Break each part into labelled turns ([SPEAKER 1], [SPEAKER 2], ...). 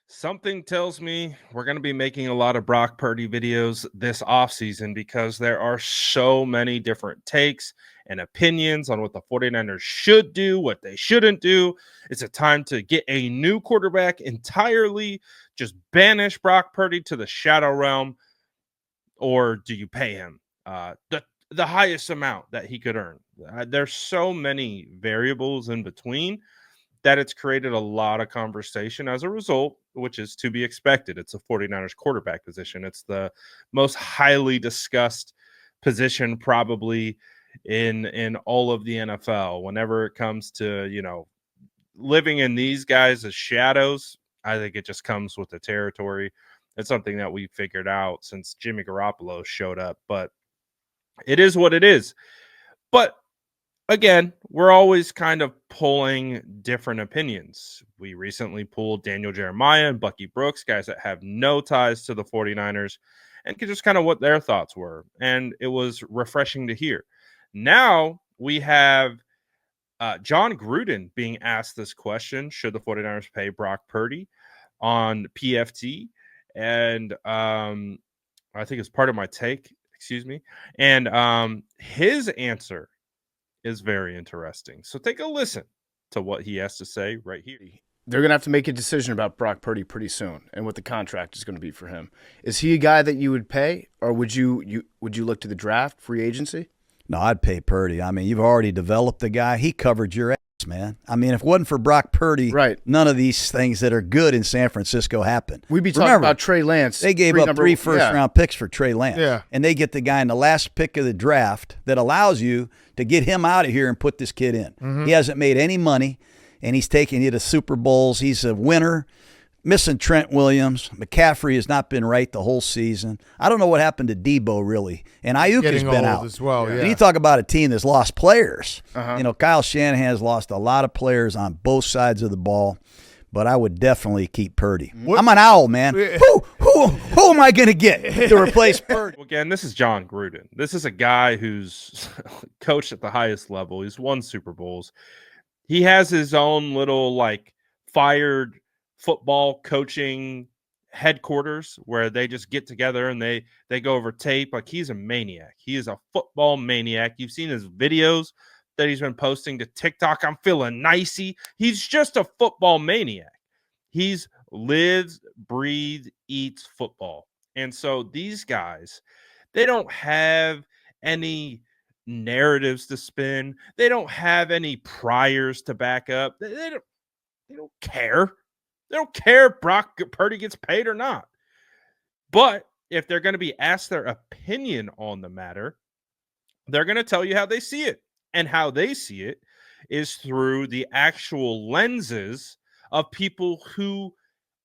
[SPEAKER 1] Something tells me we're going to be making a lot of Brock Purdy videos this offseason because there are so many different takes and opinions on what the 49ers should do, what they shouldn't do. It's a time to get a new quarterback entirely, just banish Brock Purdy to the shadow realm, or do you pay him the highest amount that he could earn? There's so many variables in between that it's created a lot of conversation as a result, which is to be expected. It's a 49ers quarterback position. It's the most highly discussed position probably in all of the NFL. Whenever it comes to, living in these guys as shadows, I think it just comes with the territory. It's something that we figured out since Jimmy Garoppolo showed up, but it is what it is. But again, we're always kind of pulling different opinions. We recently pulled Daniel Jeremiah and Bucky Brooks, guys that have no ties to the 49ers, and just kind of what their thoughts were. And it was refreshing to hear. Now we have Jon Gruden being asked this question: should the 49ers pay Brock Purdy on PFT? And I think it's part of my take, excuse me. And his answer is very interesting. So take a listen to what he has to say right here.
[SPEAKER 2] They're going to have to make a decision about Brock Purdy pretty soon and what the contract is going to be for him. Is he a guy that you would pay, or would you look to the draft, free agency?
[SPEAKER 3] No, I'd pay Purdy. I mean, you've already developed the guy. He covered your ass, man. I mean, if it wasn't for Brock Purdy,
[SPEAKER 2] right,
[SPEAKER 3] none of these things that are good in San Francisco happened.
[SPEAKER 2] We'd be talking about Trey Lance.
[SPEAKER 3] They gave up 3 first-round picks for Trey Lance.
[SPEAKER 4] Yeah.
[SPEAKER 3] And they get the guy in the last pick of the draft that allows you to get him out of here and put this kid in.
[SPEAKER 4] Mm-hmm.
[SPEAKER 3] He hasn't made any money, and he's taking you to Super Bowls. He's a winner. Missing Trent Williams. McCaffrey has not been right the whole season. I don't know what happened to Debo, really. And Ayuk has been out
[SPEAKER 4] as well. Yeah.
[SPEAKER 3] And you talk about a team that's lost players.
[SPEAKER 2] Uh-huh.
[SPEAKER 3] Kyle Shanahan has lost a lot of players on both sides of the ball, but I would definitely keep Purdy. I'm an owl, man. Who am I going to get to replace Purdy?
[SPEAKER 1] Well, again, this is Jon Gruden. This is a guy who's coached at the highest level. He's won Super Bowls. He has his own little, fired football coaching headquarters where they just get together and they go over tape. Like, he's a maniac. He is a football maniac. You've seen his videos that he's been posting to TikTok. I'm feeling nicey. He's just a football maniac. He's lives, breathes, eats football. And so these guys, they don't have any narratives to spin. They don't have any priors to back up. They don't care. They don't care if Brock Purdy gets paid or not. But if they're going to be asked their opinion on the matter, they're going to tell you how they see it. And how they see it is through the actual lenses of people who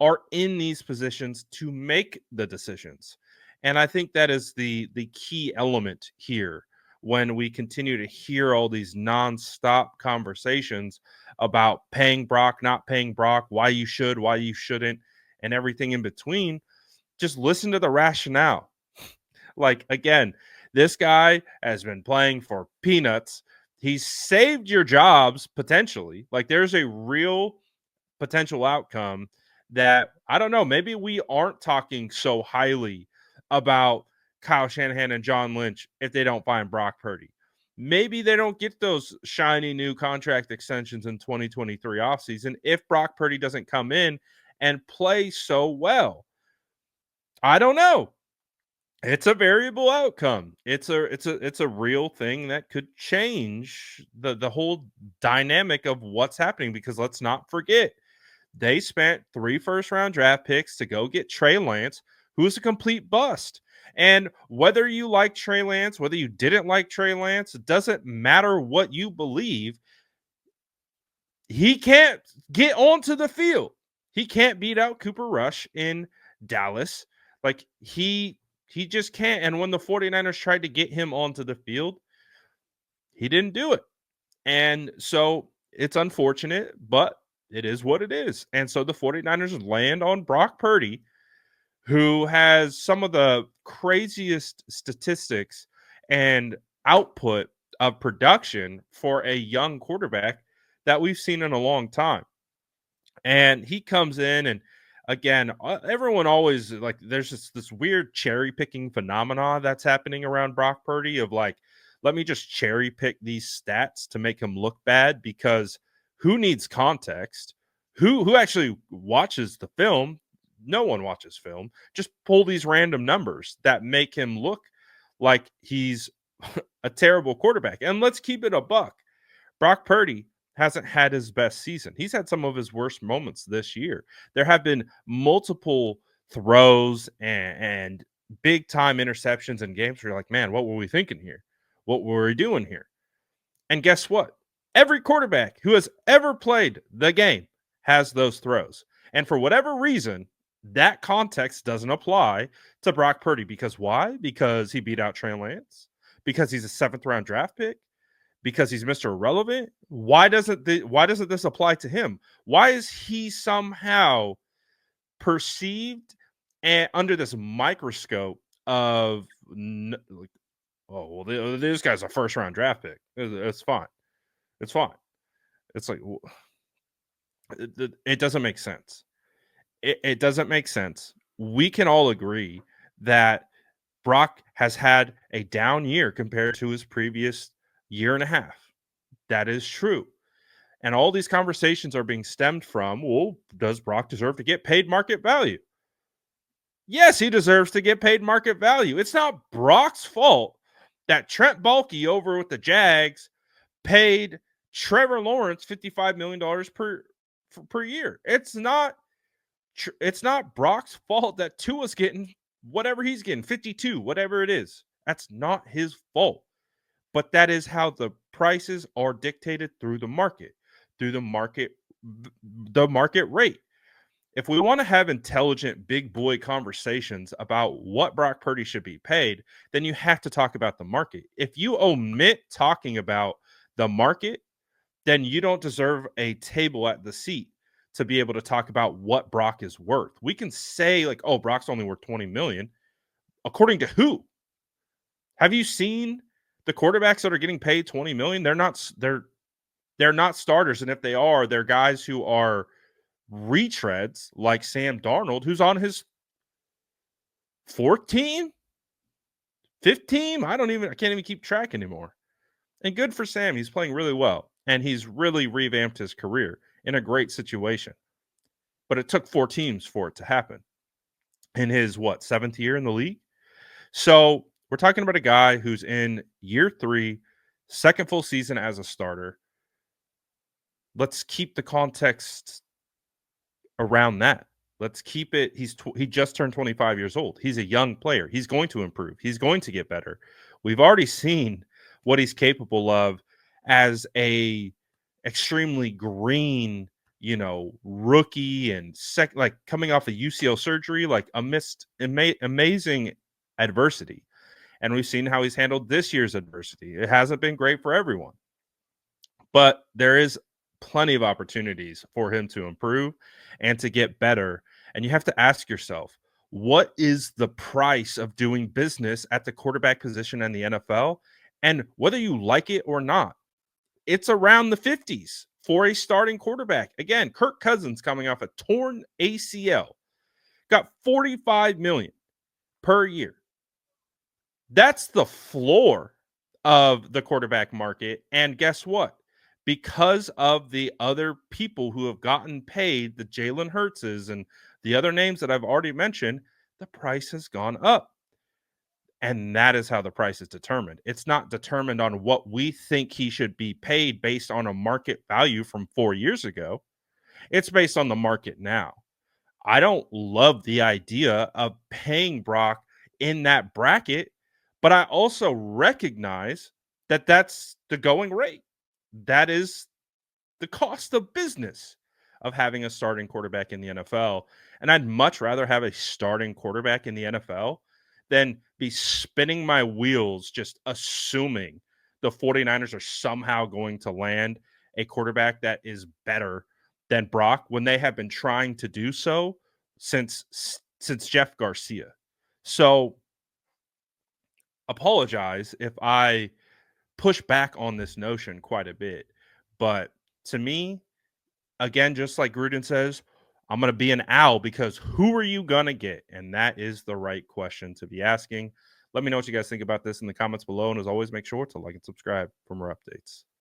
[SPEAKER 1] are in these positions to make the decisions. And I think that is the key element here when we continue to hear all these nonstop conversations about paying Brock, not paying Brock, why you should, why you shouldn't, and everything in between. Just listen to the rationale. Again, this guy has been playing for peanuts. He's saved your jobs potentially. There's a real potential outcome that, I don't know, maybe we aren't talking so highly about Kyle Shanahan and John Lynch if they don't find Brock Purdy. Maybe they don't get those shiny new contract extensions in 2023 offseason if Brock Purdy doesn't come in and play so well. I don't know. It's a variable outcome. It's a real thing that could change the whole dynamic of what's happening, because let's not forget, they spent 3 first-round draft picks to go get Trey Lance, who's a complete bust. And whether you like Trey Lance, whether you didn't like Trey Lance, it doesn't matter what you believe. He can't get onto the field. He can't beat out Cooper Rush in Dallas. He just can't. And when the 49ers tried to get him onto the field, he didn't do it. And so it's unfortunate, but it is what it is. And so the 49ers land on Brock Purdy, who has some of the craziest statistics and output of production for a young quarterback that we've seen in a long time. And he comes in and again, everyone always like there's just this weird cherry picking phenomena that's happening around Brock Purdy of like, let me just cherry pick these stats to make him look bad, because who needs context? Who actually watches the film? No one watches film. Just pull these random numbers that make him look like he's a terrible quarterback. And let's keep it a buck. Brock Purdy hasn't had his best season. He's had some of his worst moments this year. There have been multiple throws and big time interceptions in games where you're like, man, what were we thinking here? What were we doing here? And guess what? Every quarterback who has ever played the game has those throws. And for whatever reason, that context doesn't apply to Brock Purdy. Because why? Because he beat out Trey Lance? Because he's a 7th round draft pick? Because he's Mr. Irrelevant? Why doesn't this apply to him? Why is he somehow perceived and under this microscope of like, oh, well, this guy's a 1st round draft pick. It's fine. It's fine. It's like it doesn't make sense. It doesn't make sense. We can all agree that Brock has had a down year compared to his previous year and a half. That is true. And all these conversations are being stemmed from, well, does Brock deserve to get paid market value? Yes, he deserves to get paid market value. It's not Brock's fault that Trent Baalke over with the Jags paid Trevor Lawrence $55 million per year. It's not Brock's fault that Tua's getting whatever he's getting, 52, whatever it is. That's not his fault. But that is how the prices are dictated through the market rate. If we want to have intelligent big boy conversations about what Brock Purdy should be paid, then you have to talk about the market. If you omit talking about the market, then you don't deserve a table at the seat to be able to talk about what Brock is worth. We can say like, oh, Brock's only worth 20 million. According to who? Have you seen the quarterbacks that are getting paid 20 million? They're not starters. And if they are, they're guys who are retreads like Sam Darnold, who's on his 4th team, 5th team. I can't even keep track anymore. And good for Sam. He's playing really well. And he's really revamped his career in a great situation. But it took 4 teams for it to happen in his, 7th year in the league? So we're talking about a guy who's in year 3, 2nd full season as a starter. Let's keep the context around that. Let's keep it. He just turned 25 years old. He's a young player. He's going to improve. He's going to get better. We've already seen what he's capable of as a extremely green, rookie and like coming off a UCL surgery, like amidst amazing adversity. And we've seen how he's handled this year's adversity. It hasn't been great for everyone, but there is plenty of opportunities for him to improve and to get better. And you have to ask yourself, what is the price of doing business at the quarterback position in the NFL? And whether you like it or not, it's around the 50s for a starting quarterback. Again, Kirk Cousins coming off a torn ACL, got $45 million per year. That's the floor of the quarterback market. And guess what? Because of the other people who have gotten paid, the Jalen Hurtses and the other names that I've already mentioned, the price has gone up. And that is how the price is determined. It's not determined on what we think he should be paid based on a market value from 4 years ago. It's based on the market now. I don't love the idea of paying Brock in that bracket, but I also recognize that that's the going rate. That is the cost of business of having a starting quarterback in the NFL. And I'd much rather have a starting quarterback in the NFL than be spinning my wheels just assuming the 49ers are somehow going to land a quarterback that is better than Brock when they have been trying to do so since Jeff Garcia. So apologize if I push back on this notion quite a bit. But to me, again, just like Gruden says, I'm going to be an owl because who are you going to get? And that is the right question to be asking. Let me know what you guys think about this in the comments below. And as always, make sure to like and subscribe for more updates.